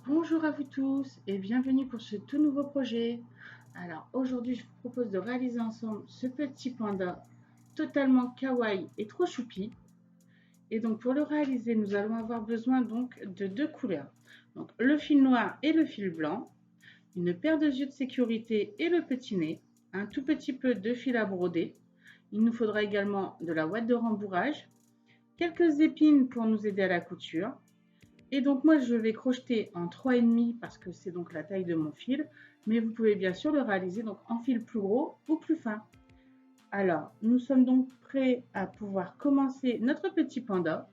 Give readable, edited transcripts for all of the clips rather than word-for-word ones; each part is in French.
Bonjour à vous tous et bienvenue pour ce tout nouveau projet. Alors aujourd'hui, je vous propose de réaliser ensemble ce petit panda totalement kawaii et trop choupi. Et donc pour le réaliser, nous allons avoir besoin donc de deux couleurs. Donc le fil noir et le fil blanc, une paire de yeux de sécurité et le petit nez, un tout petit peu de fil à broder. Il nous faudra également de la ouate de rembourrage, quelques épines pour nous aider à la couture. Et donc moi je vais crocheter en 3,5 parce que c'est donc la taille de mon fil, mais vous pouvez bien sûr le réaliser donc en fil plus gros ou plus fin. Alors nous sommes donc prêts à pouvoir commencer notre petit panda.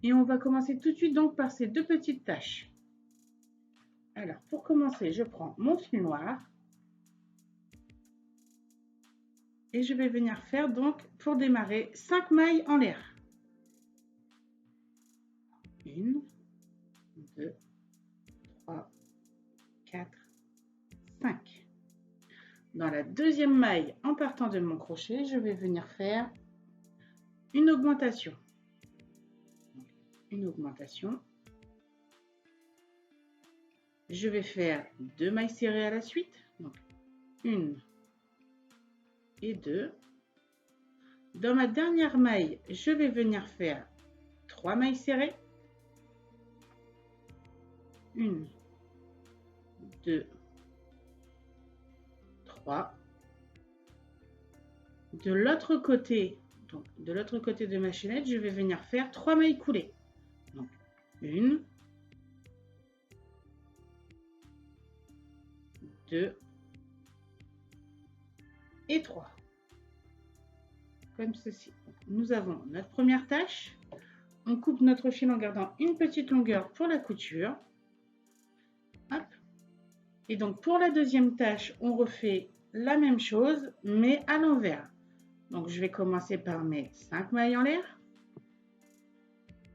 Et on va commencer tout de suite donc par ces deux petites taches. Alors pour commencer, je prends mon fil noir et je vais venir faire donc pour démarrer 5 mailles en l'air. 1, 2, 3, 4, 5. Dans la deuxième maille, en partant de mon crochet, je vais venir faire une augmentation. Une augmentation. Je vais faire 2 mailles serrées à la suite. Donc 1 et 2. Dans ma dernière maille, je vais venir faire 3 mailles serrées. 1, 2, 3. De l'autre côté, donc de l'autre côté de ma chaînette, je vais venir faire 3 mailles coulées. Donc 1, 2 et 3. Comme ceci. Nous avons notre première tâche. On coupe notre fil en gardant une petite longueur pour la couture. Hop. Et donc pour la deuxième tâche, on refait la même chose, mais à l'envers. Donc je vais commencer par mes 5 mailles en l'air.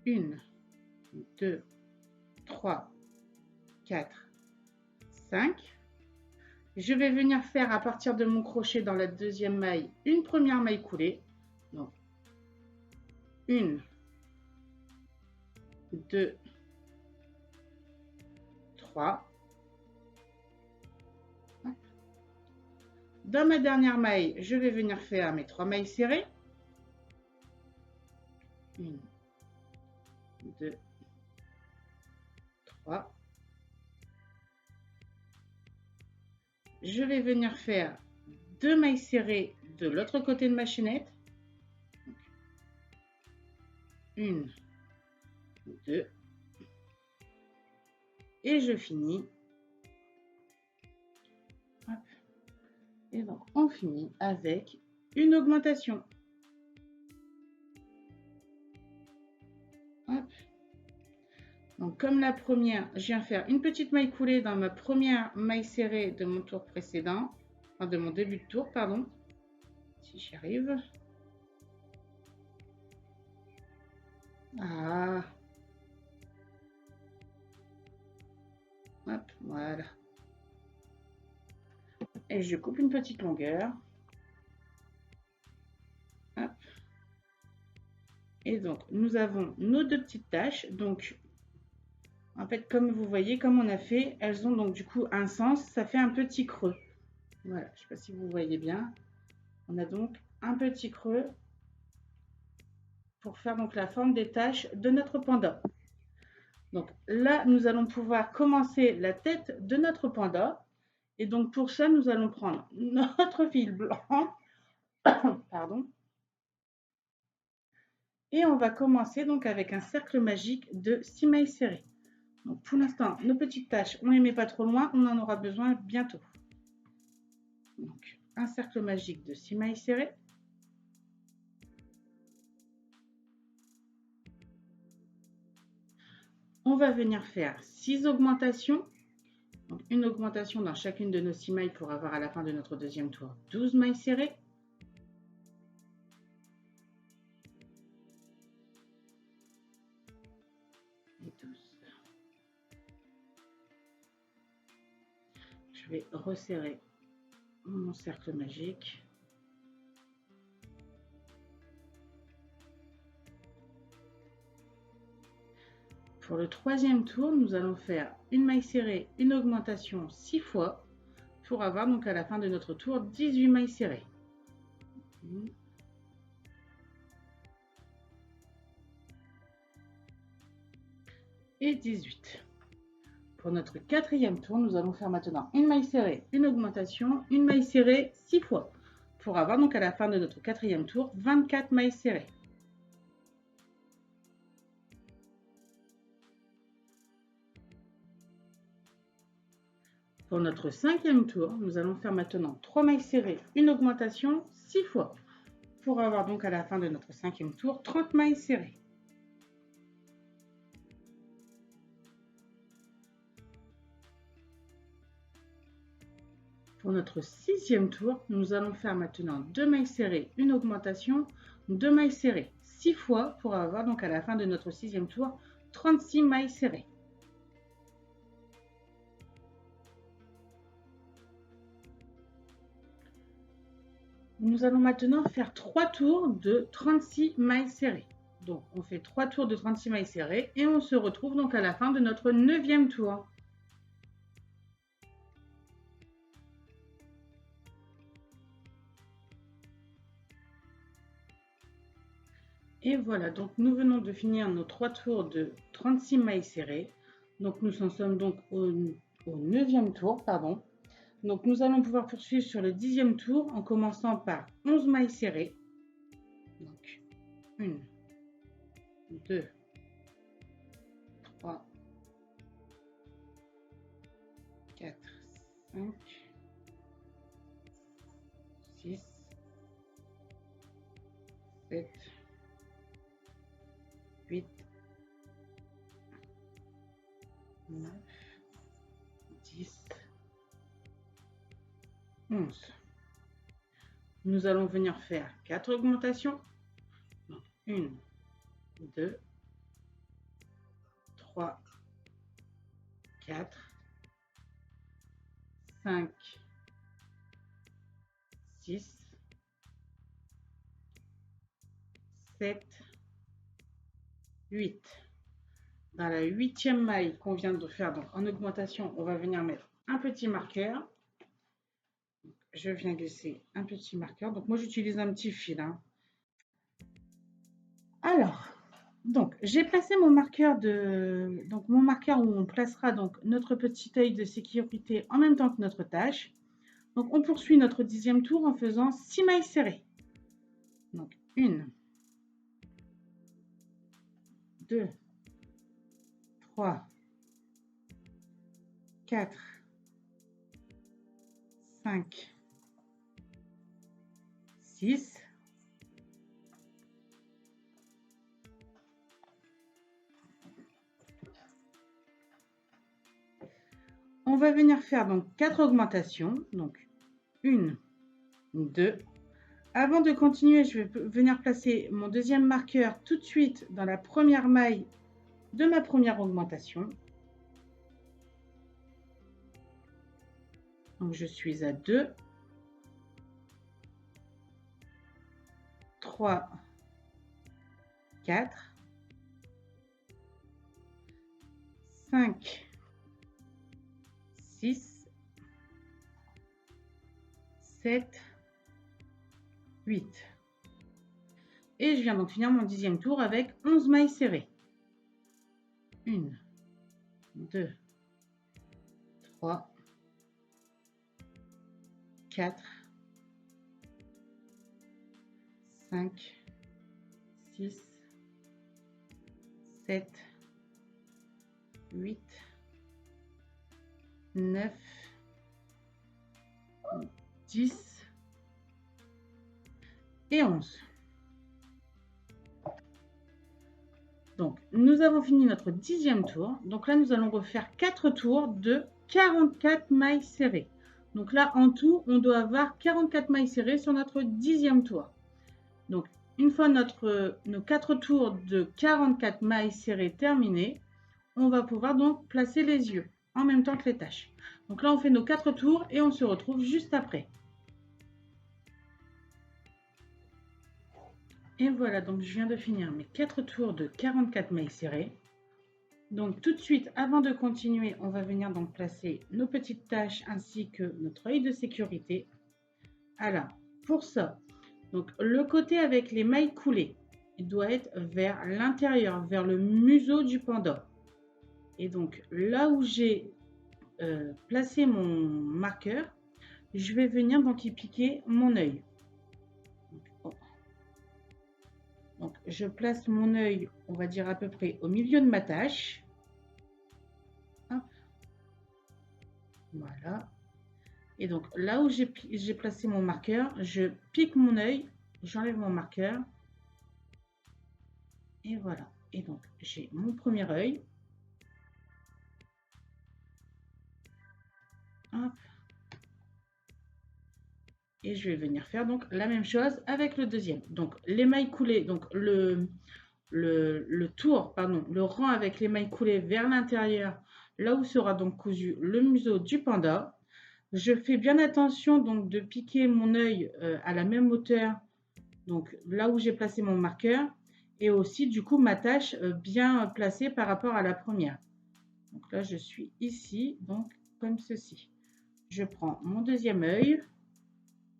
1, 2, 3, 4, 5. Je vais venir faire à partir de mon crochet dans la deuxième maille une première maille coulée. Donc 1, 2, 3. Dans ma dernière maille, je vais venir faire mes 3 mailles serrées. 1, 2, 3. Je vais venir faire 2 mailles serrées de l'autre côté de ma chaînette. 1, 2. Et je finis. Hop. Et donc on finit avec une augmentation. Hop. Donc comme la première, je viens faire une petite maille coulée dans ma première maille serrée de mon tour précédent, enfin de mon début de tour, pardon, si j'y arrive. Ah. Hop, voilà. Et je coupe une petite longueur. Hop. Et donc, nous avons nos deux petites taches. Donc, en fait, comme vous voyez, comme on a fait, elles ont donc du coup un sens. Ça fait un petit creux. Voilà, je ne sais pas si vous voyez bien. On a donc un petit creux pour faire donc la forme des taches de notre panda. Donc là, nous allons pouvoir commencer la tête de notre panda. Et donc pour ça, nous allons prendre notre fil blanc. Pardon. Et on va commencer donc avec un cercle magique de 6 mailles serrées. Donc pour l'instant, nos petites taches, on ne les met pas trop loin, on en aura besoin bientôt. Donc un cercle magique de 6 mailles serrées. On va venir faire 6 augmentations. Donc une augmentation dans chacune de nos 6 mailles pour avoir à la fin de notre deuxième tour 12 mailles serrées. Et 12. Je vais resserrer mon cercle magique. Pour le troisième tour, nous allons faire une maille serrée, une augmentation 6 fois pour avoir donc à la fin de notre tour 18 mailles serrées. Et 18. Pour notre quatrième tour, nous allons faire maintenant une maille serrée, une augmentation, une maille serrée 6 fois pour avoir donc à la fin de notre quatrième tour 24 mailles serrées. Pour notre cinquième tour, nous allons faire maintenant 3 mailles serrées, une augmentation 6 fois pour avoir donc à la fin de notre cinquième tour 30 mailles serrées. Pour notre sixième tour, nous allons faire maintenant 2 mailles serrées, une augmentation, 2 mailles serrées 6 fois pour avoir donc à la fin de notre sixième tour 36 mailles serrées. Nous allons maintenant faire 3 tours de 36 mailles serrées. Donc on fait 3 tours de 36 mailles serrées et on se retrouve donc à la fin de notre 9e tour. Et voilà, donc nous venons de finir nos 3 tours de 36 mailles serrées. Donc nous en sommes donc au 9e tour, pardon. Donc nous allons pouvoir poursuivre sur le 10e tour en commençant par 11 mailles serrées. Donc 1, 2, 3, 4, 5, 6, 7, 8, 9, 10, 11. Nous allons venir faire 4 augmentations. 1, 2, 3, 4, 5, 6, 7, 8. Dans la 8e maille qu'on vient de faire donc en augmentation, on va venir mettre un petit marqueur. Je viens glisser un petit marqueur. Donc moi j'utilise un petit fil. Alors, donc j'ai placé mon marqueur mon marqueur où on placera donc notre petit œil de sécurité en même temps que notre tâche. Donc on poursuit notre 10e tour en faisant 6 mailles serrées. Donc 1, 2, 3, 4, 5, 6, on va venir faire donc 4 augmentations. Donc 1, 2. Avant de continuer, je vais venir placer mon deuxième marqueur tout de suite dans la première maille de ma première augmentation. Donc je suis à 2, 3, 4, 5, 6, 7, 8. Et je viens donc finir mon 10e tour avec 11 mailles serrées. 1, 2, 3, 4, 5, 6, 7, 8, 9, 10 et 11. Donc, nous avons fini notre 10e tour. Donc là, nous allons refaire 4 tours de 44 mailles serrées. Donc là, en tout, on doit avoir 44 mailles serrées sur notre 10e tour. Donc, une fois nos 4 tours de 44 mailles serrées terminés, on va pouvoir donc placer les yeux en même temps que les tâches. Donc là, on fait nos 4 tours et on se retrouve juste après. Et voilà, donc je viens de finir mes 4 tours de 44 mailles serrées. Donc tout de suite, avant de continuer, on va venir donc placer nos petites taches ainsi que notre œil de sécurité. Alors, pour ça, donc le côté avec les mailles coulées, il doit être vers l'intérieur, vers le museau du panda. Et donc là où j'ai placé mon marqueur, je vais venir donc y piquer mon œil. Donc je place mon œil, on va dire à peu près au milieu de ma tâche. Hop. Voilà. Et donc là où j'ai placé mon marqueur, je pique mon œil, j'enlève mon marqueur. Et voilà. Et donc j'ai mon premier œil. Hop. Et je vais venir faire donc la même chose avec le deuxième. Donc les mailles coulées, donc le tour, pardon, le rang avec les mailles coulées vers l'intérieur, là où sera donc cousu le museau du panda. Je fais bien attention donc de piquer mon œil à la même hauteur, donc là où j'ai placé mon marqueur, et aussi du coup ma tâche bien placée par rapport à la première. Donc là je suis ici, donc comme ceci. Je prends mon deuxième œil,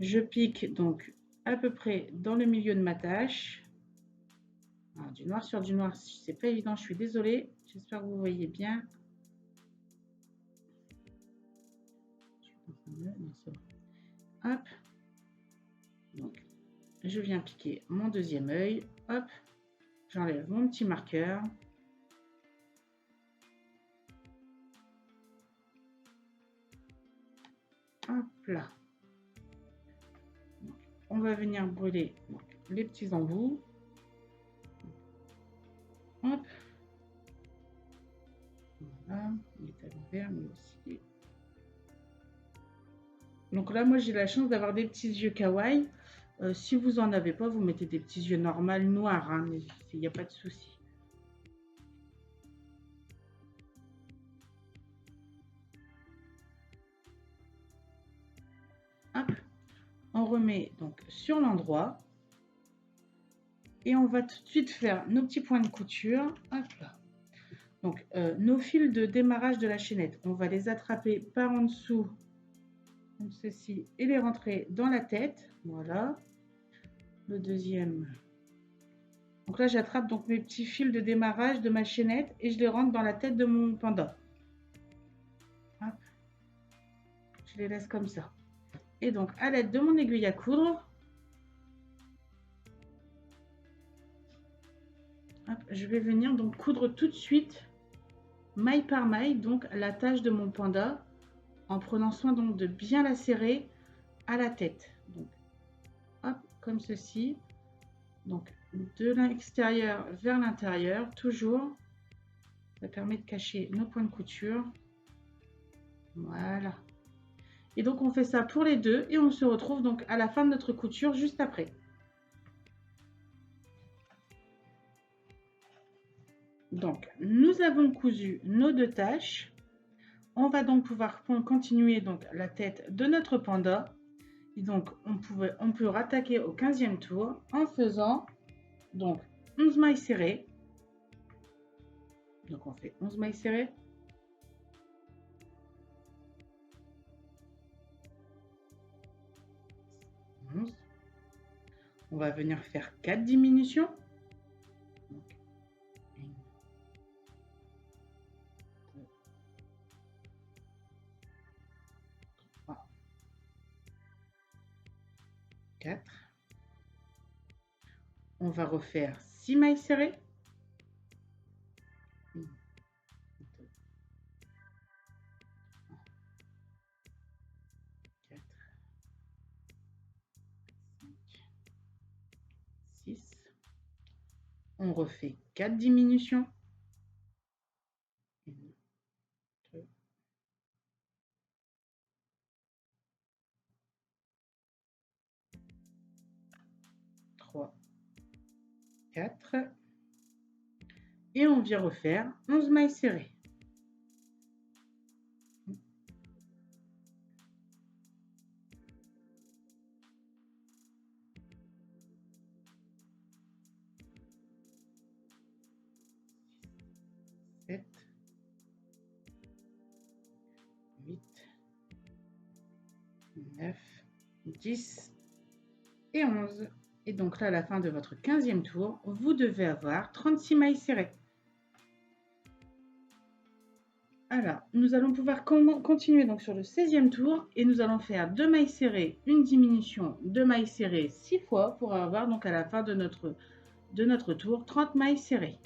je pique donc à peu près dans le milieu de ma tâche. Alors, du noir sur du noir, c'est pas évident, je suis désolée. J'espère que vous voyez bien. Hop. Donc, je viens piquer mon deuxième œil. Hop. J'enlève mon petit marqueur. Hop là. Donc, on va venir brûler donc, les petits embouts. Hop. Voilà. Il est à l'envers, mais aussi. Donc là, moi, j'ai la chance d'avoir des petits yeux kawaii. Si vous n'en avez pas, vous mettez des petits yeux normaux noirs. Hein, il n'y a pas de souci. Hop. On remet donc sur l'endroit. Et on va tout de suite faire nos petits points de couture. Hop là. Donc, nos fils de démarrage de la chaînette, on va les attraper par en dessous, comme ceci, et les rentrer dans la tête. Voilà. Le deuxième. Donc là, j'attrape donc mes petits fils de démarrage de ma chaînette et je les rentre dans la tête de mon panda. Hop. Je les laisse comme ça. Et donc, à l'aide de mon aiguille à coudre, hop, je vais venir donc coudre tout de suite, maille par maille, donc la tâche de mon panda, en prenant soin donc de bien la serrer à la tête. Donc, hop, comme ceci. Donc, de l'extérieur vers l'intérieur, toujours. Ça permet de cacher nos points de couture. Voilà. Et donc, on fait ça pour les deux et on se retrouve donc à la fin de notre couture juste après. Donc, nous avons cousu nos deux taches. On va donc pouvoir continuer donc la tête de notre panda. Et donc, on peut rattaquer au 15e tour en faisant donc 11 mailles serrées. Donc, on fait 11 mailles serrées. On va venir faire 4 diminutions. Donc, 1, 2, 3, 4. On va refaire 6 mailles serrées. 1, 2, 3, 4, 5, 6. On refait 4 diminutions. 1, 2, 3, 4. Et on vient refaire 11 mailles serrées. 7, 8, 9, 10 et 11. Et donc là, à la fin de votre 15e tour, vous devez avoir 36 mailles serrées. Alors, nous allons pouvoir continuer donc sur le 16e tour et nous allons faire 2 mailles serrées, une diminution, 2 mailles serrées 6 fois pour avoir donc à la fin de notre tour 30 mailles serrées.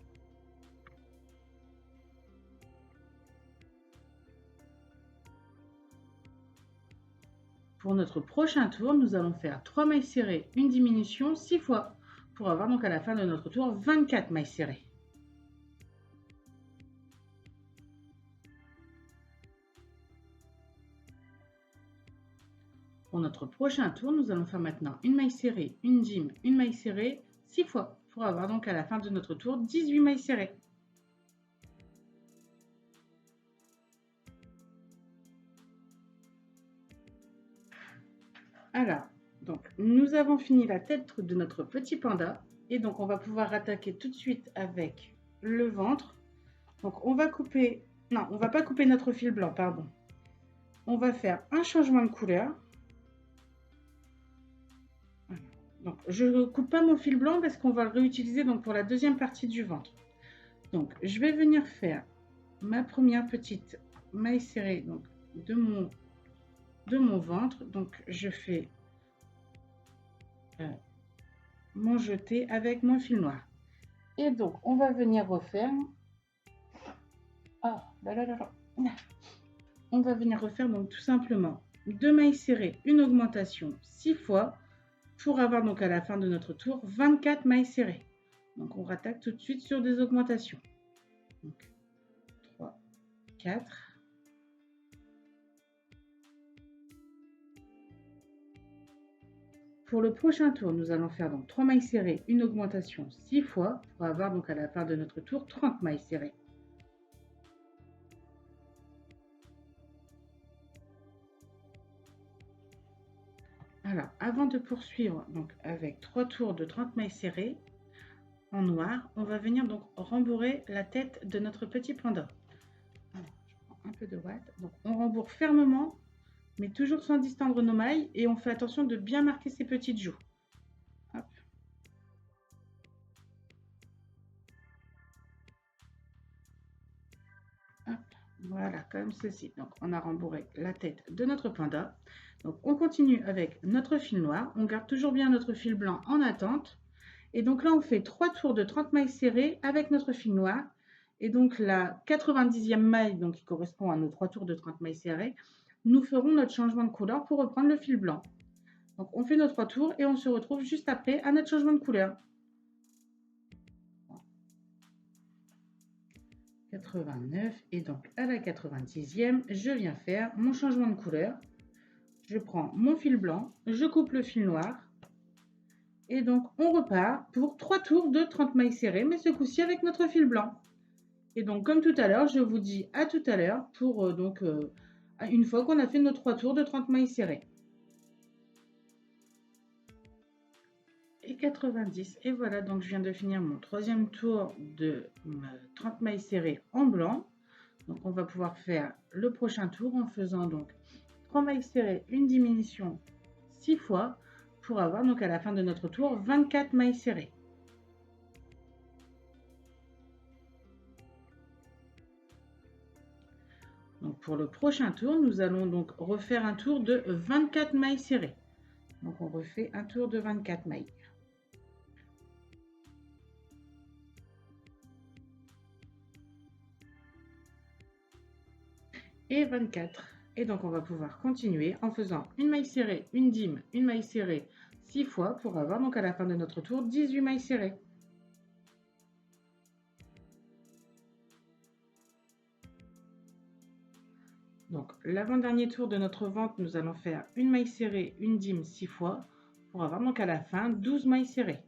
Pour notre prochain tour, nous allons faire 3 mailles serrées, une diminution 6 fois pour avoir donc à la fin de notre tour 24 mailles serrées. Pour notre prochain tour, nous allons faire maintenant une maille serrée, une dim, une maille serrée 6 fois pour avoir donc à la fin de notre tour 18 mailles serrées. Alors, donc nous avons fini la tête de notre petit panda et donc on va pouvoir attaquer tout de suite avec le ventre. Donc on va couper, non, on va pas couper notre fil blanc, pardon. On va faire un changement de couleur. Donc je ne coupe pas mon fil blanc parce qu'on va le réutiliser donc pour la deuxième partie du ventre. Donc je vais venir faire ma première petite maille serrée donc, de mon ventre. Donc je fais mon jeté avec mon fil noir. Et donc on va venir refaire. Ah là là là là. On va venir refaire donc tout simplement 2 mailles serrées, une augmentation 6 fois pour avoir donc à la fin de notre tour 24 mailles serrées. Donc on rattaque tout de suite sur des augmentations. Donc 3, 4. Pour le prochain tour, nous allons faire donc 3 mailles serrées, une augmentation 6 fois pour avoir donc à la fin de notre tour 30 mailles serrées. Alors, avant de poursuivre donc avec 3 tours de 30 mailles serrées en noir, on va venir donc rembourrer la tête de notre petit panda. Alors, je prends un peu de ouate. Donc, on rembourre fermement, mais toujours sans distendre nos mailles et on fait attention de bien marquer ses petites joues. Hop. Hop. Voilà, comme ceci. Donc, on a rembourré la tête de notre panda. Donc, on continue avec notre fil noir. On garde toujours bien notre fil blanc en attente. Et donc là, on fait 3 tours de 30 mailles serrées avec notre fil noir. Et donc la 90e maille, donc qui correspond à nos 3 tours de 30 mailles serrées, nous ferons notre changement de couleur pour reprendre le fil blanc. Donc on fait nos 3 tours et on se retrouve juste après à notre changement de couleur. 89 et donc à la 90e, je viens faire mon changement de couleur. Je prends mon fil blanc, je coupe le fil noir et donc on repart pour 3 tours de 30 mailles serrées, mais ce coup-ci avec notre fil blanc. Et donc comme tout à l'heure, je vous dis à tout à l'heure pour une fois qu'on a fait nos 3 tours de 30 mailles serrées. Et 90. Et voilà, donc je viens de finir mon 3e tour de 30 mailles serrées en blanc. Donc on va pouvoir faire le prochain tour en faisant donc 3 mailles serrées, une diminution 6 fois pour avoir donc à la fin de notre tour 24 mailles serrées. Donc pour le prochain tour, nous allons donc refaire un tour de 24 mailles serrées. Donc on refait un tour de 24 mailles. Et 24. Et donc on va pouvoir continuer en faisant une maille serrée, une dim, une maille serrée 6 fois pour avoir donc à la fin de notre tour 18 mailles serrées. Donc l'avant-dernier tour de notre ventre, nous allons faire une maille serrée, une dim 6 fois pour avoir donc à la fin 12 mailles serrées.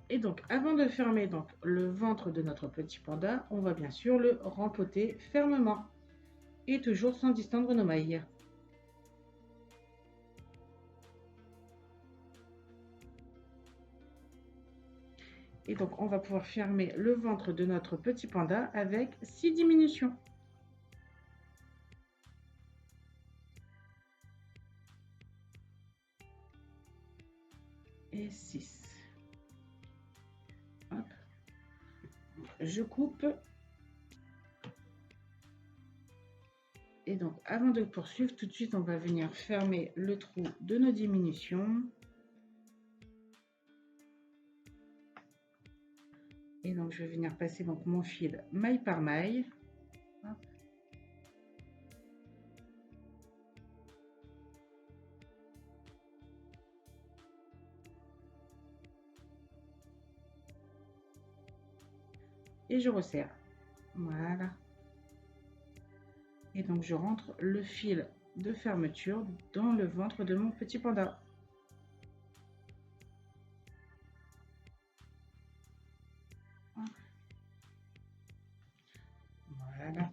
Et donc avant de fermer donc le ventre de notre petit panda, on va bien sûr le rempoter fermement et toujours sans distendre nos mailles. Et donc, on va pouvoir fermer le ventre de notre petit panda avec 6 diminutions. Et 6. Hop. Je coupe. Et donc, avant de poursuivre, tout de suite, on va venir fermer le trou de nos diminutions. Et donc, je vais venir passer donc mon fil maille par maille. Hop. Et je resserre. Voilà. Et donc, je rentre le fil de fermeture dans le ventre de mon petit panda. Voilà.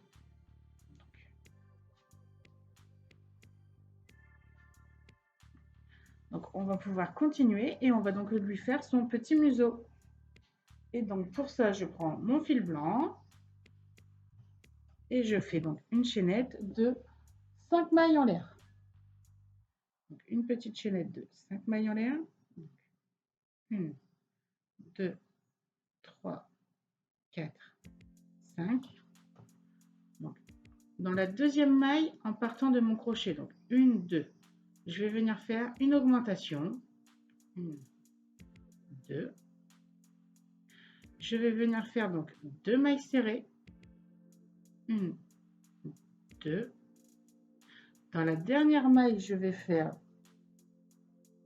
Donc, on va pouvoir continuer et on va donc lui faire son petit museau. Et donc, pour ça, je prends mon fil blanc et je fais donc une chaînette de 5 mailles en l'air. Donc, une petite chaînette de 5 mailles en l'air. 1, 2, 3, 4, 5. Donc, dans la deuxième maille, en partant de mon crochet, donc 1, 2, je vais venir faire une augmentation. 1, 2. Je vais venir faire donc 2 mailles serrées. 1, 2. Dans la dernière maille, je vais faire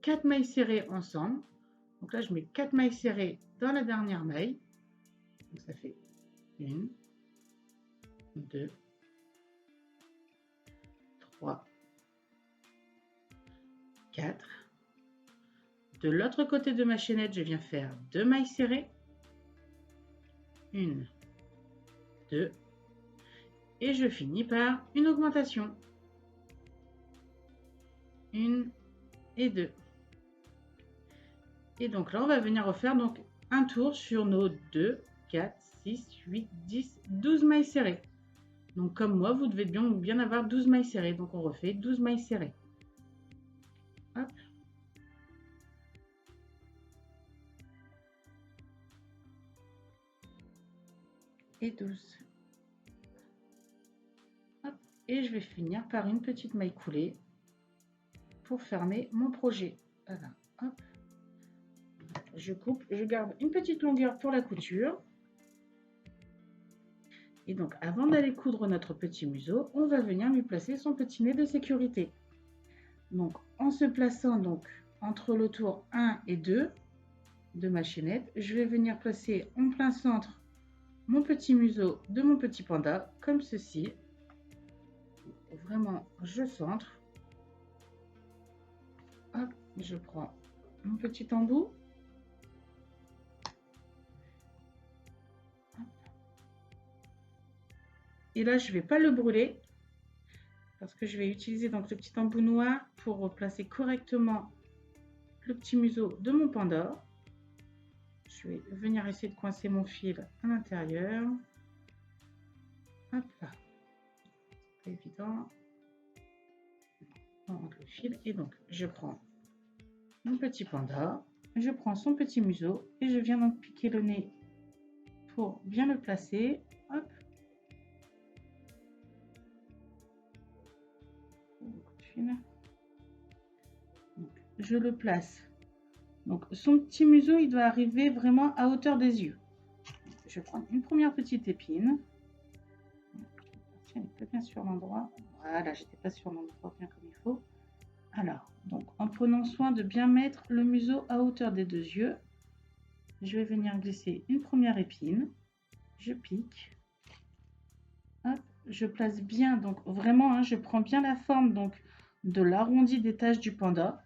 4 mailles serrées ensemble. Donc là, je mets 4 mailles serrées dans la dernière maille. Donc ça fait 1, 2, 3, 4. De l'autre côté de ma chaînette, je viens faire 2 mailles serrées. 1, 2. Et je finis par une augmentation. 1 et 2. Et donc là, on va venir refaire donc un tour sur nos 2, 4, 6, 8, 10, 12 mailles serrées. Donc comme moi, vous devez bien avoir 12 mailles serrées. Donc on refait 12 mailles serrées. Hop. Et 12. Hop. Et je vais finir par une petite maille coulée pour fermer mon projet. Voilà. Hop. Je coupe, je garde une petite longueur pour la couture. Et donc, avant d'aller coudre notre petit museau, on va venir lui placer son petit nez de sécurité. Donc, en se plaçant donc entre le tour 1 et 2 de ma chaînette, je vais venir placer en plein centre mon petit museau de mon petit panda, comme ceci. Vraiment, je centre. Hop, je prends mon petit embout. Et là, je ne vais pas le brûler parce que je vais utiliser donc le petit embout noir pour placer correctement le petit museau de mon panda. Je vais venir essayer de coincer mon fil à l'intérieur. Hop là. C'est évident. On rentre le fil et donc je prends mon petit panda, je prends son petit museau et je viens donc piquer le nez pour bien le placer. Hop. Donc, je le place. Donc son petit museau, il doit arriver vraiment à hauteur des yeux. Je prends une première petite épine. Elle n'est pas bien sur l'endroit. Voilà, j'étais pas sur l'endroit bien comme il faut. Alors, donc en prenant soin de bien mettre le museau à hauteur des deux yeux, je vais venir glisser une première épine. Je pique. Hop, je place bien, donc vraiment, hein, je prends bien la forme donc de l'arrondi des taches du panda.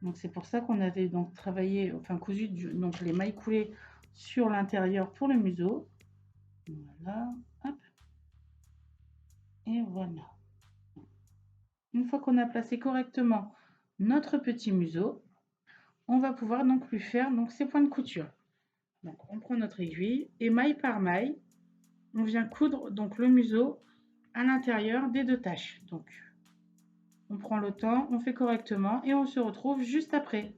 Donc c'est pour ça qu'on avait donc travaillé, enfin cousu donc les mailles coulées sur l'intérieur pour le museau. Voilà, hop. Et voilà. Une fois qu'on a placé correctement notre petit museau, on va pouvoir donc lui faire donc ses points de couture. Donc, on prend notre aiguille et maille par maille, on vient coudre donc le museau à l'intérieur des deux taches. Donc, on prend le temps, on fait correctement et on se retrouve juste après.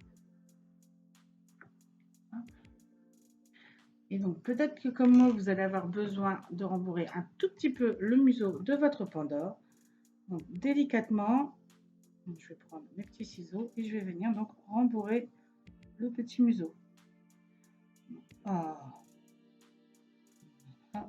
Et donc, peut-être que comme moi, vous allez avoir besoin de rembourrer un tout petit peu le museau de votre panda. Donc, délicatement, je vais prendre mes petits ciseaux et je vais venir donc rembourrer le petit museau. Ah. Ah.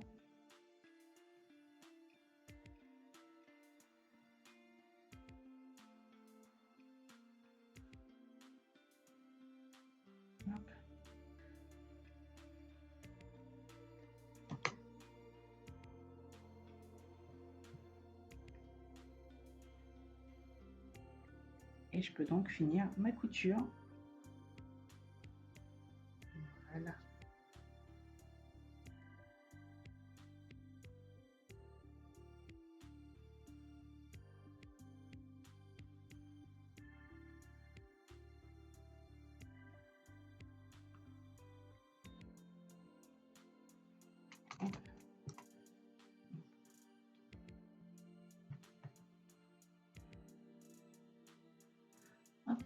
Et je peux donc finir ma couture. Voilà.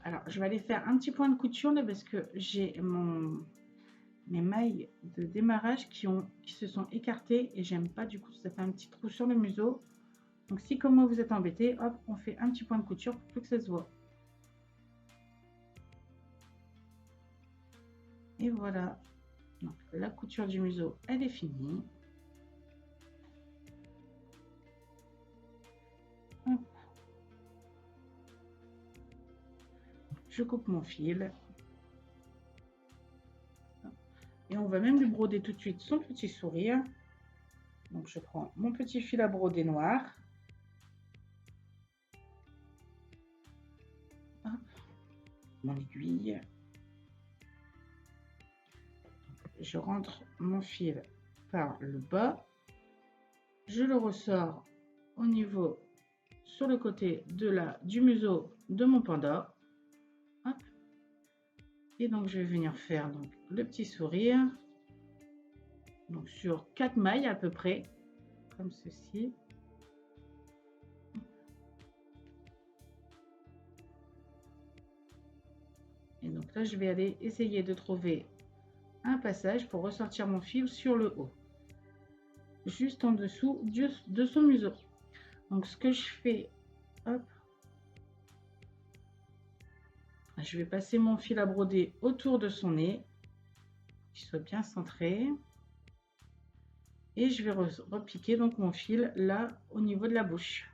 Alors, je vais aller faire un petit point de couture là parce que j'ai mes mailles de démarrage qui se sont écartées et j'aime pas, du coup ça fait un petit trou sur le museau. Donc si comme moi vous êtes embêté, hop, on fait un petit point de couture pour plus que ça se voit. Et voilà, donc la couture du museau elle est finie. Hop. Je coupe mon fil. Et on va même lui broder tout de suite son petit sourire. Donc je prends mon petit fil à broder noir. Hop. Mon aiguille. Je rentre mon fil par le bas. Je le ressors au niveau sur le côté du museau de mon panda. Hop. Et donc je vais venir faire donc le petit sourire. Donc sur 4 mailles à peu près, comme ceci. Et donc là, je vais aller essayer de trouver un passage pour ressortir mon fil sur le haut, juste en dessous de son museau. Donc ce que je fais, hop, je vais passer mon fil à broder autour de son nez, qu'il soit bien centré. Et je vais repiquer donc mon fil là au niveau de la bouche.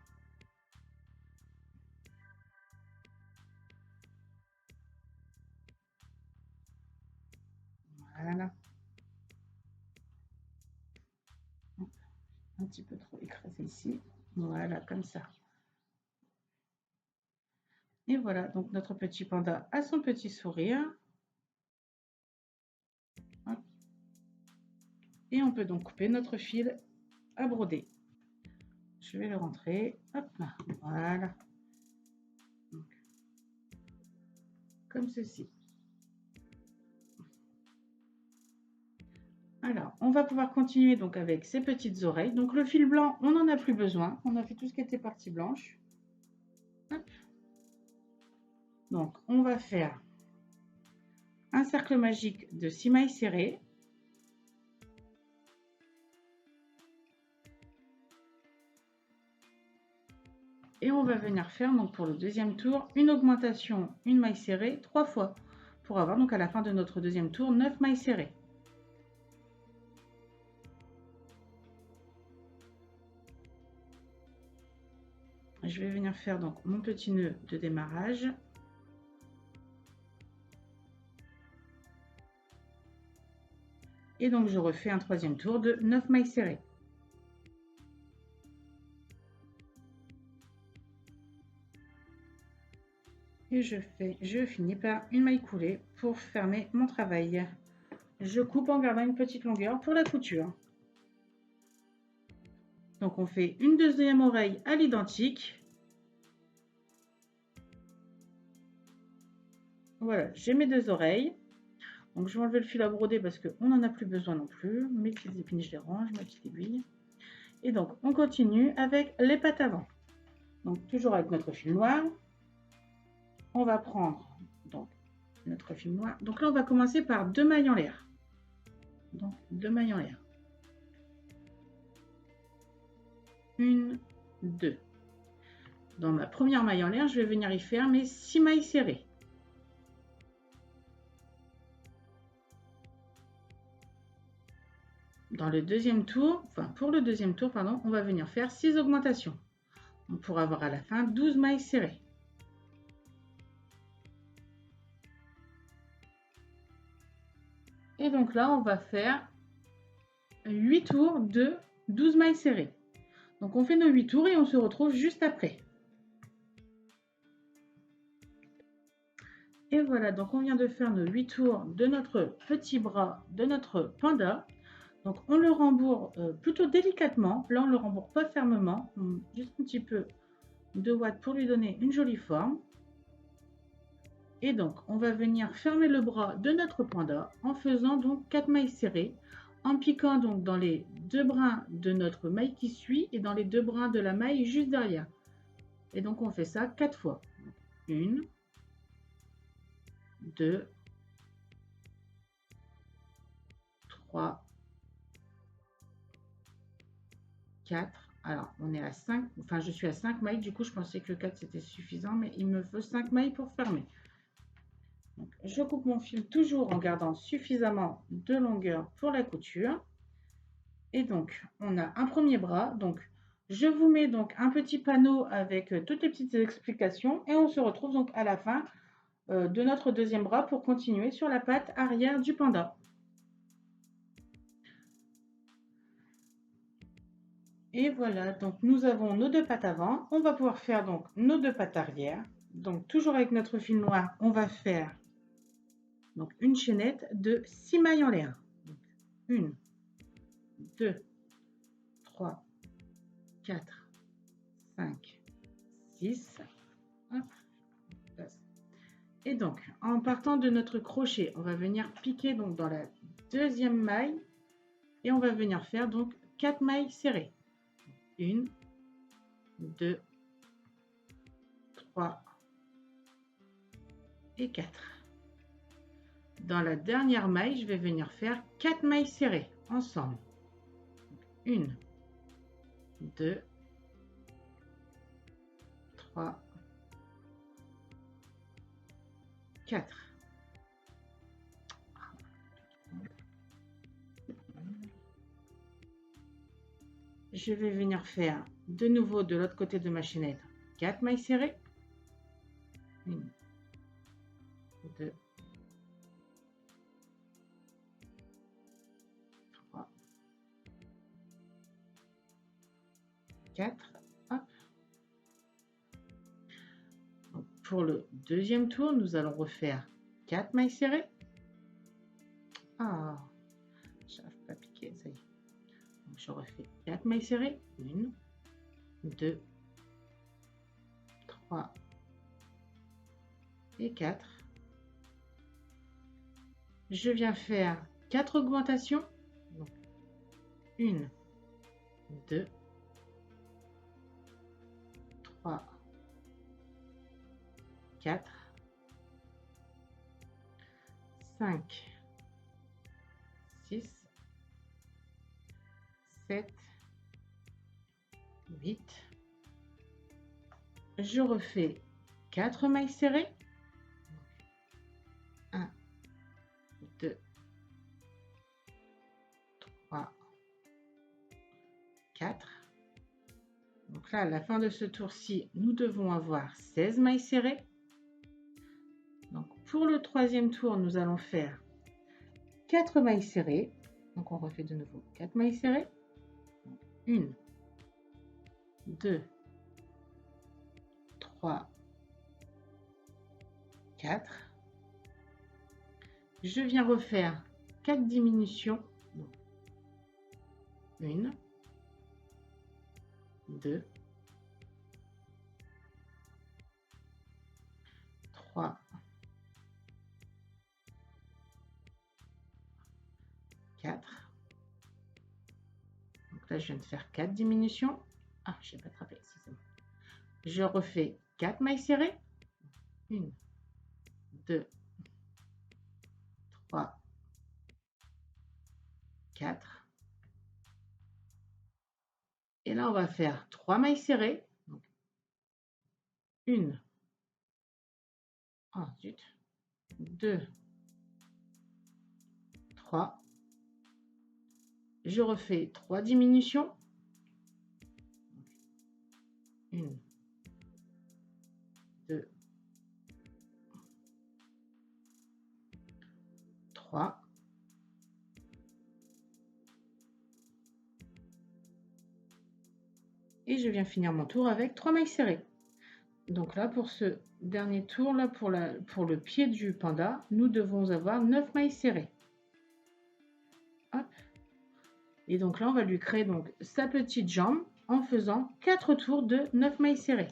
Voilà. Un petit peu trop écrasé ici. Voilà, comme ça. Et voilà, donc notre petit panda a son petit sourire. Hop. Et on peut donc couper notre fil à broder. Je vais le rentrer. Hop, voilà. Donc, comme ceci. Alors, on va pouvoir continuer donc avec ces petites oreilles. Donc le fil blanc, on n'en a plus besoin. On a fait tout ce qui était partie blanche. Hop. Donc, on va faire un cercle magique de 6 mailles serrées. Et on va venir faire donc pour le deuxième tour une augmentation, une maille serrée 3 fois pour avoir donc à la fin de notre deuxième tour 9 mailles serrées. Je vais venir faire donc mon petit nœud de démarrage. Et donc je refais un troisième tour de 9 mailles serrées. Et je finis par une maille coulée pour fermer mon travail. Je coupe en gardant une petite longueur pour la couture. Donc on fait une deuxième oreille à l'identique. Voilà, j'ai mes deux oreilles. Donc je vais enlever le fil à broder parce qu'on n'en a plus besoin non plus. Mes petites épines, je les range, ma petite aiguille. Et donc on continue avec les pattes avant. Donc toujours avec notre fil noir. On va prendre donc notre fil noir. Donc là on va commencer par 2 mailles en l'air. Donc 2 mailles en l'air. 1, 2. Dans ma première maille en l'air, je vais venir y faire mes 6 mailles serrées. Dans le deuxième tour, enfin pour le deuxième tour, pardon, on va venir faire 6 augmentations. On pourra avoir à la fin 12 mailles serrées. Et donc là, on va faire 8 tours de 12 mailles serrées. Donc on fait nos 8 tours et on se retrouve juste après. Et voilà, donc on vient de faire nos 8 tours de notre petit bras, de notre panda. Donc on le rembourre plutôt délicatement. Là, on ne le rembourre pas fermement. Juste un petit peu de ouate pour lui donner une jolie forme. Et donc, on va venir fermer le bras de notre panda en faisant donc 4 mailles serrées, en piquant donc dans les 2 brins de notre maille qui suit et dans les 2 brins de la maille juste derrière. Et donc, on fait ça 4 fois. 1, 2, 3, 4. Alors, on est à 5, enfin, je suis à 5 mailles, du coup, je pensais que 4 c'était suffisant, mais il me faut 5 mailles pour fermer. Donc, je coupe mon fil toujours en gardant suffisamment de longueur pour la couture. Et donc, on a un premier bras. Donc, je vous mets donc un petit panneau avec toutes les petites explications et on se retrouve donc à la fin de notre deuxième bras pour continuer sur la patte arrière du panda. Et voilà, donc nous avons nos 2 pattes avant. On va pouvoir faire donc nos 2 pattes arrière. Donc, toujours avec notre fil noir, on va faire donc une chaînette de 6 mailles en l'air. 1, 2, 3, 4, 5, 6. Hop. Et donc, en partant de notre crochet, on va venir piquer donc dans la deuxième maille et on va venir faire donc 4 mailles serrées. 1, 2, 3 et 4. Dans la dernière maille, je vais venir faire 4 mailles serrées ensemble. 1, 2, 3, 4. Je vais venir faire de nouveau de l'autre côté de ma chaînette 4 mailles serrées. 1, 2, 3, 4. Hop. Donc, pour le deuxième tour, nous allons refaire 4 mailles serrées. Ah, j'arrive pas à piquer, ça y est. Donc, je refais 4 mailles serrées. 1, 2, 3 et 4. Je viens faire 4 augmentations. Donc, 1, 2, 3, 4, 5, 6, 7, 8. Je refais 4 mailles serrées. 1, 2, 3, 4. Donc là, à la fin de ce tour-ci, nous devons avoir 16 mailles serrées. Donc pour le troisième tour, nous allons faire 4 mailles serrées. Donc on refait de nouveau 4 mailles serrées. 1, 2, 3, 4. Je viens refaire 4 diminutions. 1, 2, 3, 4. Donc là, je viens de faire 4 diminutions. Ah, je n'ai pas attrapé, excusez-moi. Je refais 4 mailles serrées. 1, 2, 3, 4. Et là, on va faire 3 mailles serrées. Donc, 1, oh, zut, 2, 3. Je refais 3 diminutions. 1, 2, 3. Et je viens finir mon tour avec 3 mailles serrées. Donc là, pour ce dernier tour, là, pour le pied du panda, nous devons avoir 9 mailles serrées. Hop. Et donc là, on va lui créer donc sa petite jambe en faisant 4 tours de 9 mailles serrées.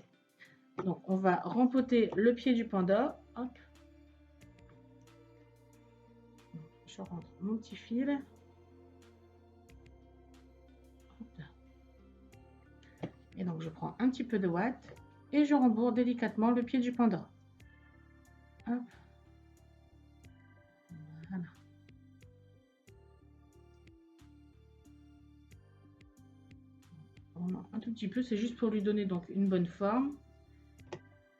Donc, on va rempoter le pied du panda. Hop. Je rentre mon petit fil. Hop. Et donc, je prends un petit peu de ouate et je rembourre délicatement le pied du panda. Hop. Voilà. Un tout petit peu, c'est juste pour lui donner donc une bonne forme.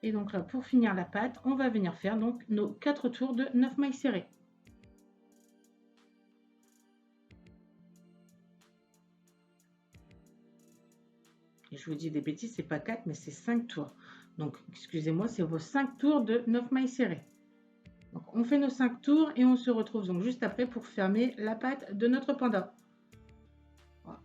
Et donc là, pour finir la pâte, on va venir faire donc nos 4 tours de 9 mailles serrées. Et je vous dis des bêtises, c'est pas 4, mais c'est 5 tours. Donc, excusez-moi, c'est vos 5 tours de 9 mailles serrées. Donc, on fait nos 5 tours et on se retrouve donc juste après pour fermer la pâte de notre panda. Voilà.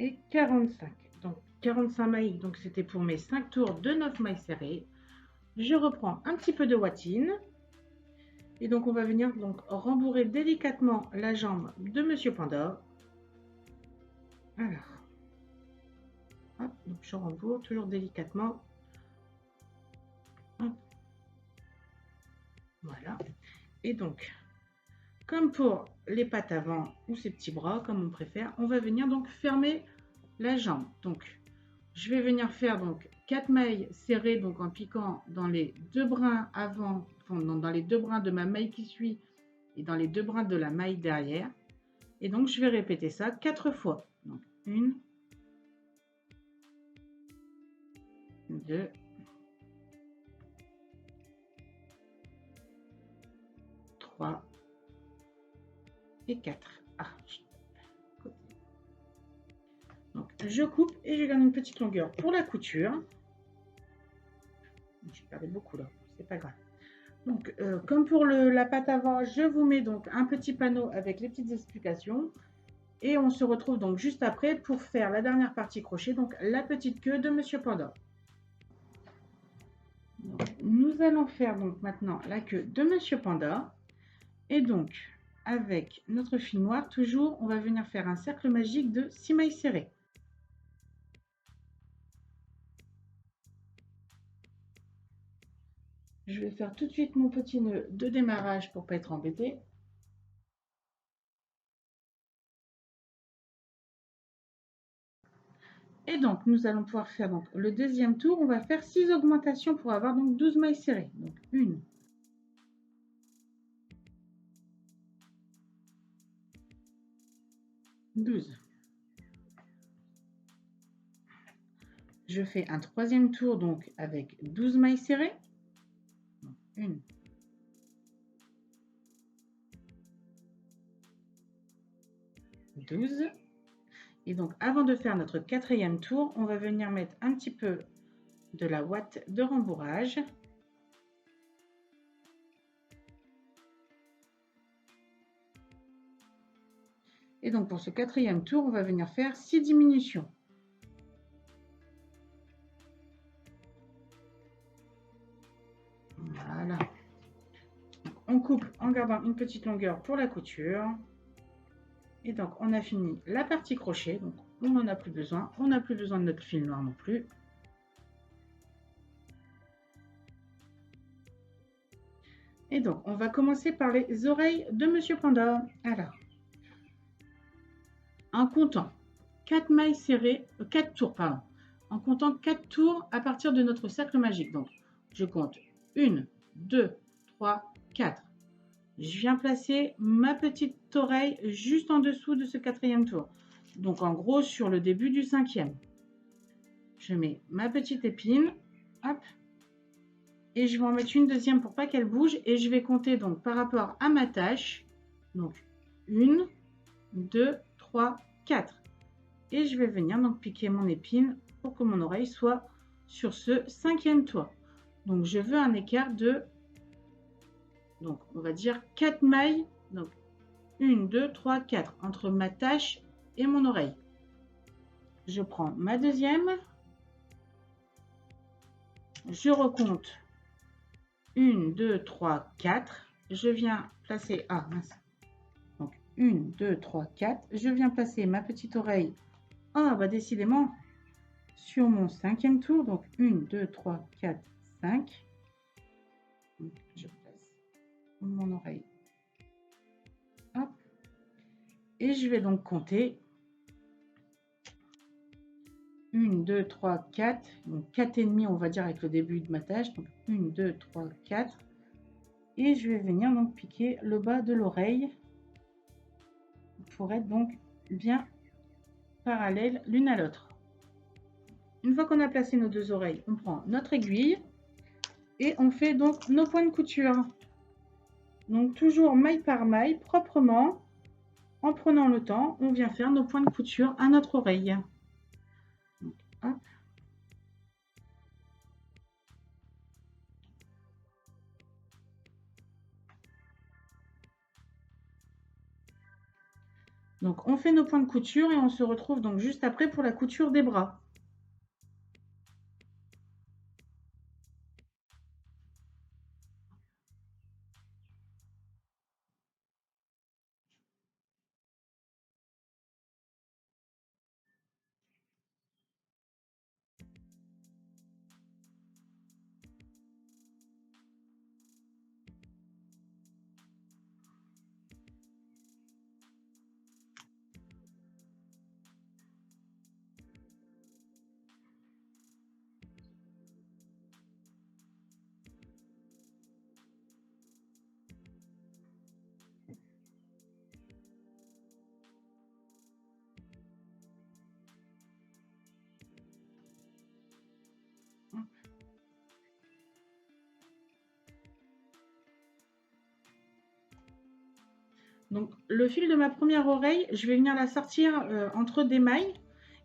Et 45. Donc, 45 mailles, donc c'était pour mes 5 tours de 9 mailles serrées. Je reprends un petit peu de watine. Et donc, on va venir donc rembourrer délicatement la jambe de Monsieur Panda. Alors, hop, donc je rembourre toujours délicatement. Hop. Voilà. Et donc, comme pour les pattes avant ou ses petits bras, comme on préfère, on va venir donc fermer la jambe. Donc, je vais venir faire donc 4 mailles serrées donc en piquant dans les 2 brins avant, enfin, dans les 2 brins de ma maille qui suit et dans les 2 brins de la maille derrière. Et donc, je vais répéter ça 4 fois. Donc, 1, 2, 3 et 4. Ah, donc, je coupe et je garde une petite longueur pour la couture. J'ai perdu beaucoup là, c'est pas grave. Donc, comme pour la pâte avant, je vous mets donc un petit panneau avec les petites explications. Et on se retrouve donc juste après pour faire la dernière partie crochet, donc la petite queue de Monsieur Panda. Donc, nous allons faire donc maintenant la queue de Monsieur Panda. Et donc, avec notre fil noir, toujours, on va venir faire un cercle magique de 6 mailles serrées. Je vais faire tout de suite mon petit nœud de démarrage pour ne pas être embêté. Et donc, nous allons pouvoir faire donc, le deuxième tour. On va faire 6 augmentations pour avoir donc 12 mailles serrées. Donc, 1, 12. Je fais un troisième tour donc avec 12 mailles serrées. 1, 12. Et donc, avant de faire notre quatrième tour, on va venir mettre un petit peu de la ouate de rembourrage. Et donc, pour ce quatrième tour, on va venir faire 6 diminutions. Voilà. On coupe en gardant une petite longueur pour la couture. Et donc, on a fini la partie crochet. Donc, on n'en a plus besoin. On n'a plus besoin de notre fil noir non plus. Et donc, on va commencer par les oreilles de Monsieur Panda. Alors, en comptant 4 mailles serrées, 4 tours, pardon. En comptant 4 tours à partir de notre cercle magique. Donc, je compte 1, 2, 3, 4. Je viens placer ma petite oreille juste en dessous de ce 4e tour. Donc, en gros, sur le début du 5e. Je mets ma petite épine. Hop. Et je vais en mettre une deuxième pour pas qu'elle bouge. Et je vais compter donc par rapport à ma tâche. Donc, 1, 2, 3, 4. Et je vais venir donc piquer mon épine pour que mon oreille soit sur ce 5e tour. Donc, je veux un écart de, donc on va dire 4 mailles. Donc, 1, 2, 3, 4 entre ma tâche et mon oreille. Je prends ma deuxième. Je recompte 1, 2, 3, 4. Je viens placer, donc 1, 2, 3, 4. Je viens placer ma petite oreille, décidément, sur mon 5e tour. Donc 1, 2, 3, 4, 5. Donc, je place mon oreille. Hop. Et je vais donc compter 1, 2, 3, 4. Donc 4 et demi, on va dire, avec le début de ma tâche. Donc 1, 2, 3, 4. Et je vais venir donc piquer le bas de l'oreille pour être donc bien parallèles l'une à l'autre. Une fois qu'on a placé nos deux oreilles, on prend notre aiguille et on fait donc nos points de couture. Donc toujours maille par maille, proprement, en prenant le temps, on vient faire nos points de couture à notre oreille. Donc, hop. Donc on fait nos points de couture et on se retrouve donc juste après pour la couture des bras. Donc le fil de ma première oreille, je vais venir la sortir entre des mailles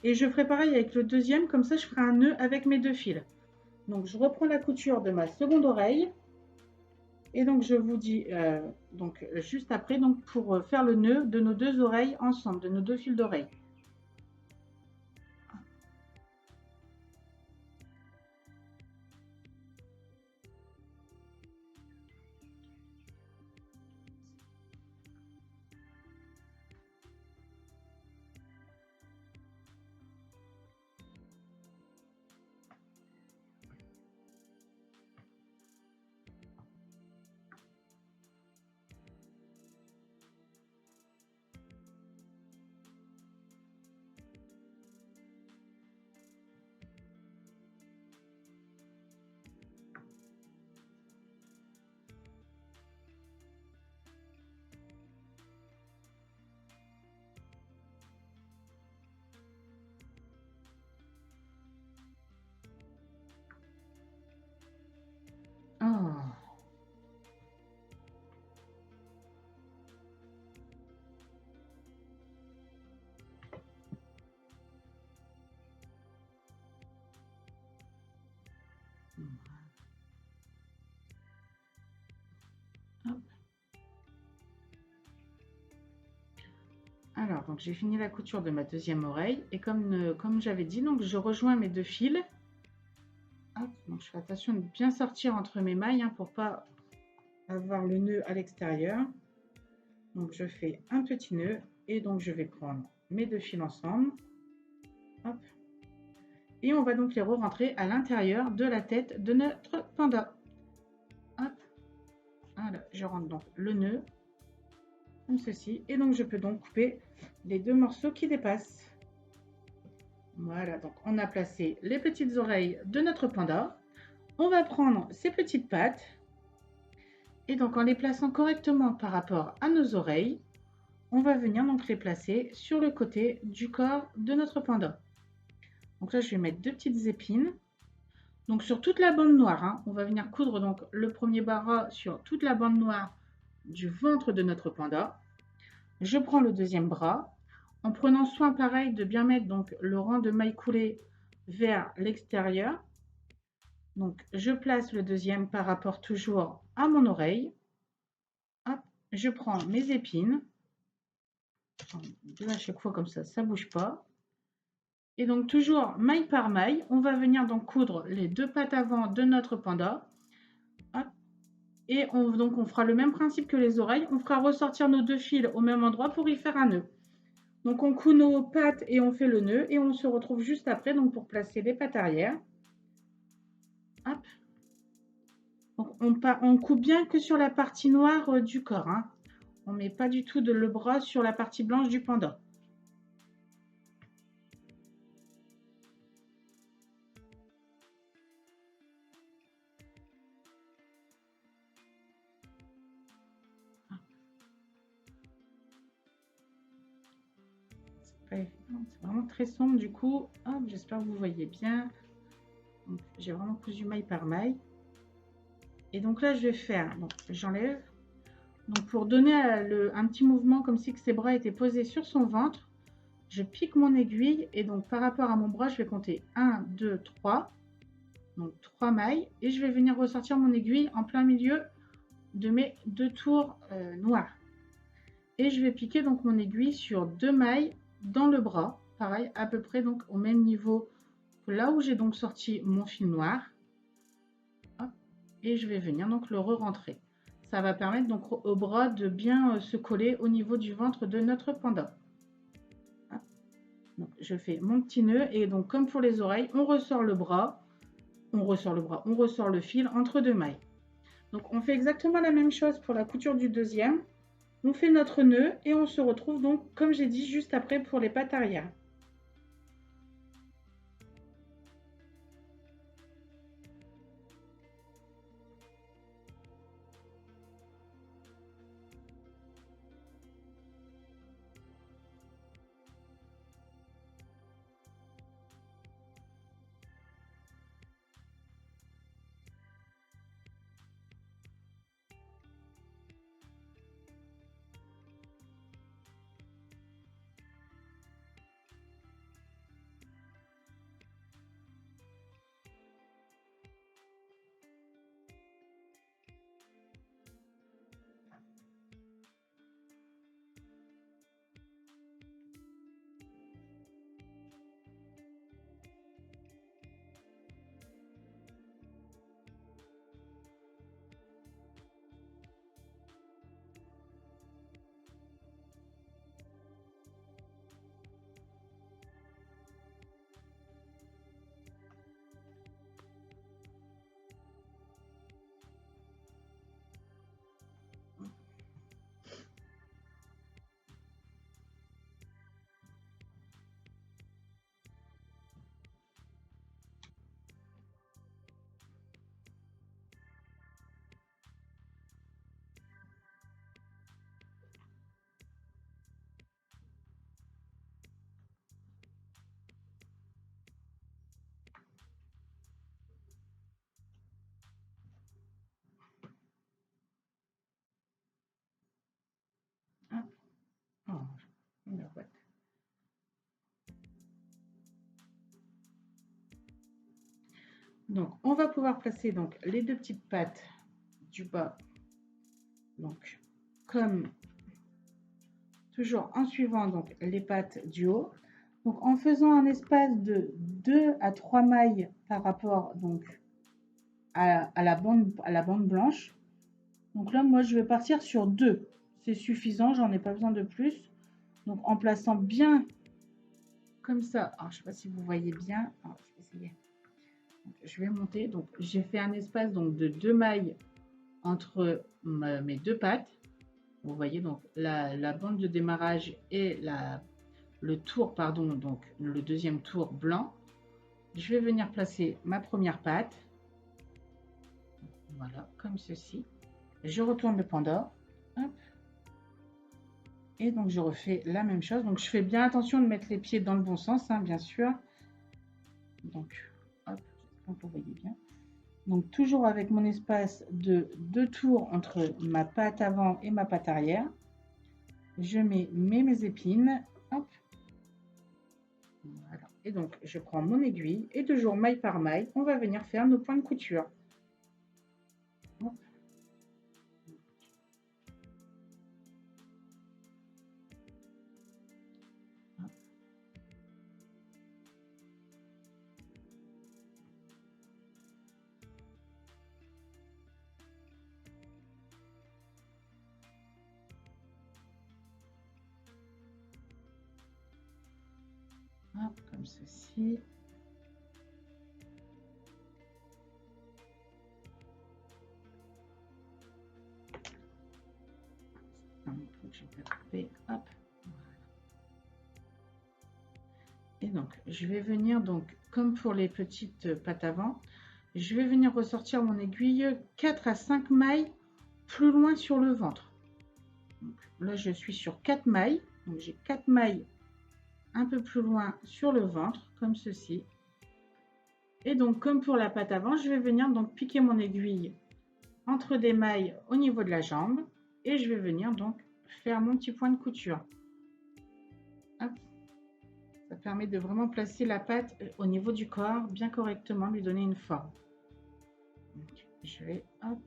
et je ferai pareil avec le deuxième, comme ça je ferai un nœud avec mes deux fils. Donc je reprends la couture de ma seconde oreille et donc je vous dis juste après donc pour faire le nœud de nos deux oreilles ensemble, de nos deux fils d'oreille. Oh. Hop. Alors, donc j'ai fini la couture de ma deuxième oreille et comme j'avais dit, donc je rejoins mes deux fils. Hop, donc je fais attention de bien sortir entre mes mailles pour pas avoir le nœud à l'extérieur. Donc je fais un petit nœud et donc je vais prendre mes deux fils ensemble. Hop. Et on va donc les re-rentrer à l'intérieur de la tête de notre panda. Hop. Alors. je rentre donc le nœud, comme ceci. Et donc, je peux donc couper les deux morceaux qui dépassent. Voilà, donc on a placé les petites oreilles de notre panda. On va prendre ces petites pattes. Et donc, en les plaçant correctement par rapport à nos oreilles, on va venir donc les placer sur le côté du corps de notre panda. Donc là, je vais mettre deux petites épines. Donc sur toute la bande noire, hein, on va venir coudre donc le premier bras sur toute la bande noire du ventre de notre panda. Je prends le deuxième bras, en prenant soin pareil de bien mettre donc le rang de mailles coulées vers l'extérieur. Donc je place le deuxième par rapport toujours à mon oreille. Hop, je prends mes épines. Deux à chaque fois comme ça ne bouge pas. Et donc toujours maille par maille, on va venir donc coudre les deux pattes avant de notre panda. Hop. Et on fera le même principe que les oreilles, on fera ressortir nos deux fils au même endroit pour y faire un nœud. Donc on coud nos pattes et on fait le nœud et on se retrouve juste après donc pour placer les pattes arrière. Hop. Donc on coupe bien que sur la partie noire du corps, hein. On ne met pas du tout le bras sur la partie blanche du panda. C'est vraiment très sombre du coup. J'espère que vous voyez bien. J'ai vraiment cousu maille par maille. Et donc là, je vais faire, j'enlève. Donc pour donner un petit mouvement comme si que ses bras étaient posés sur son ventre, je pique mon aiguille et donc par rapport à mon bras, je vais compter 1, 2, 3. Donc 3 mailles et je vais venir ressortir mon aiguille en plein milieu de mes deux tours noirs. Et je vais piquer donc mon aiguille sur 2 mailles dans le bras, pareil à peu près donc au même niveau que là où j'ai donc sorti mon fil noir. Hop, et je vais venir donc le re-rentrer. Ça va permettre donc au bras de bien se coller au niveau du ventre de notre panda. Donc, je fais mon petit nœud et donc comme pour les oreilles, on ressort le bras, on ressort le fil entre deux mailles. Donc on fait exactement la même chose pour la couture du deuxième. On fait notre nœud et on se retrouve donc comme j'ai dit juste après pour les pattes arrière. Donc on va pouvoir placer donc les deux petites pattes du bas, donc comme toujours en suivant donc les pattes du haut. Donc en faisant un espace de 2 à 3 mailles par rapport donc à la bande blanche. Donc là moi je vais partir sur 2. C'est suffisant, j'en ai pas besoin de plus. Donc en plaçant bien comme ça. Alors je sais pas si vous voyez bien. Alors, je vais essayer. Donc, je vais monter. Donc j'ai fait un espace donc de 2 mailles entre mes deux pattes. Vous voyez donc la bande de démarrage et le tour, pardon, donc le deuxième tour blanc. Je vais venir placer ma première patte. Voilà, comme ceci. Je retourne le pendant. Hop. Et donc, je refais la même chose. Donc, je fais bien attention de mettre les pieds dans le bon sens, hein, bien sûr. Donc, hop, j'espère que vous voyez bien. Donc, toujours avec mon espace de 2 tours entre ma patte avant et ma patte arrière. Je mets mes épines. Hop. Voilà. Et donc, je prends mon aiguille et toujours maille par maille, on va venir faire nos points de couture. Hop. Hop, comme ceci. Hop. Et donc, je vais venir, donc, comme pour les petites pattes avant, je vais venir ressortir mon aiguille 4 à 5 mailles plus loin sur le ventre. Donc, là, je suis sur 4 mailles. Donc, j'ai 4 mailles un peu plus loin sur le ventre, comme ceci. Et donc, comme pour la patte avant, je vais venir donc piquer mon aiguille entre des mailles au niveau de la jambe. Et je vais venir donc faire mon petit point de couture. Hop. Ça permet de vraiment placer la patte au niveau du corps, bien correctement, lui donner une forme. Donc, je vais, hop.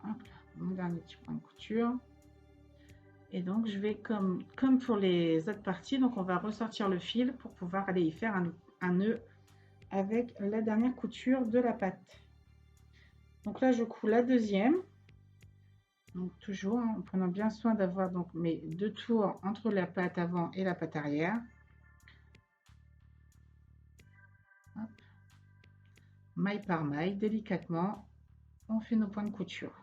Hop, mon dernier petit point de couture. Et donc, je vais, comme pour les autres parties, donc on va ressortir le fil pour pouvoir aller y faire un nœud avec la dernière couture de la patte. Donc là, je couds la deuxième. Donc toujours en prenant bien soin d'avoir donc mes 2 tours entre la patte avant et la patte arrière. Hop. Maille par maille, délicatement, on fait nos points de couture.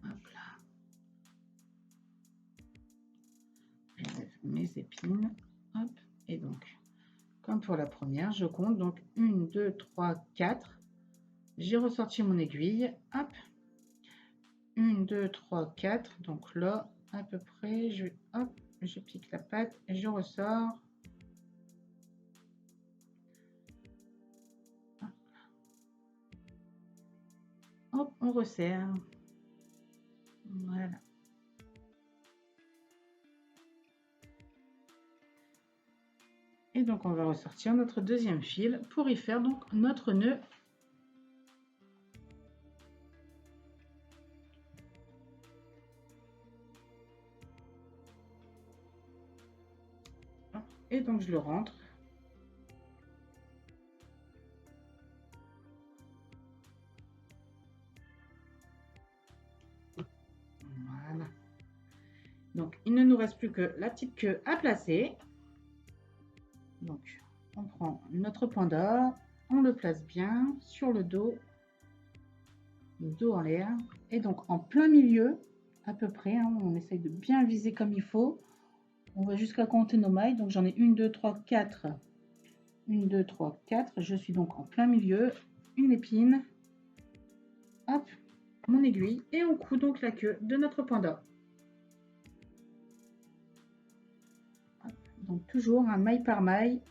Hop là. Mes épines. Hop. Et donc, comme pour la première, je compte donc 1, 2, 3, 4. J'ai ressorti mon aiguille. Hop. 1, 2, 3, 4. Donc là, à peu près, je pique la patte et je ressors. Hop, on resserre. Voilà. Et donc, on va ressortir notre deuxième fil pour y faire donc notre nœud. Et donc, je le rentre. Voilà. Donc, il ne nous reste plus que la petite queue à placer. Donc, on prend notre panda, on le place bien sur le dos en l'air. Et donc, en plein milieu, à peu près, hein, on essaye de bien viser comme il faut. On va jusqu'à compter nos mailles. Donc, j'en ai 1, 2, 3, 4. 1, 2, 3, 4. Je suis donc en plein milieu. Une épine. Hop, mon aiguille. Et on coud donc la queue de notre panda. Hop, donc, toujours un maille par maille.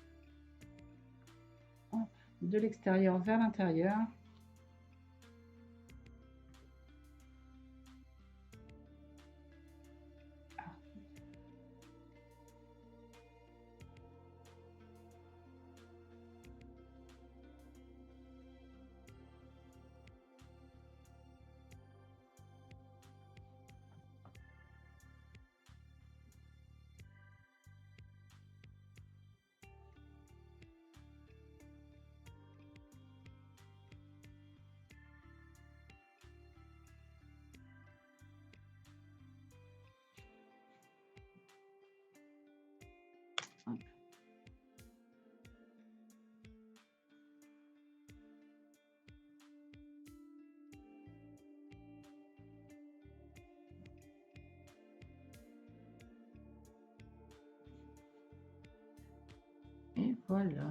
Hop, de l'extérieur vers l'intérieur. Voilà.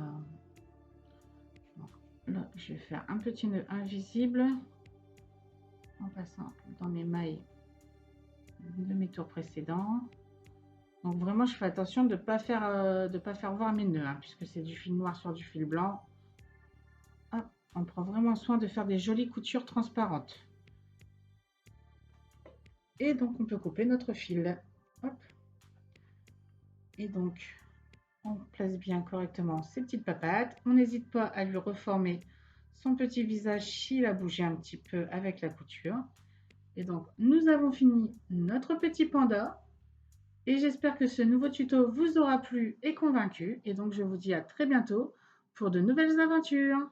Donc, là, je vais faire un petit nœud invisible en passant dans mes mailles de mes tours précédents. Donc vraiment, je fais attention de pas faire voir mes nœuds, hein, puisque c'est du fil noir sur du fil blanc. Hop, on prend vraiment soin de faire des jolies coutures transparentes. Et donc, on peut couper notre fil. Hop. Et donc, on place bien correctement ses petites papates. On n'hésite pas à lui reformer son petit visage s'il a bougé un petit peu avec la couture. Et donc, nous avons fini notre petit panda. Et j'espère que ce nouveau tuto vous aura plu et convaincu. Et donc, je vous dis à très bientôt pour de nouvelles aventures.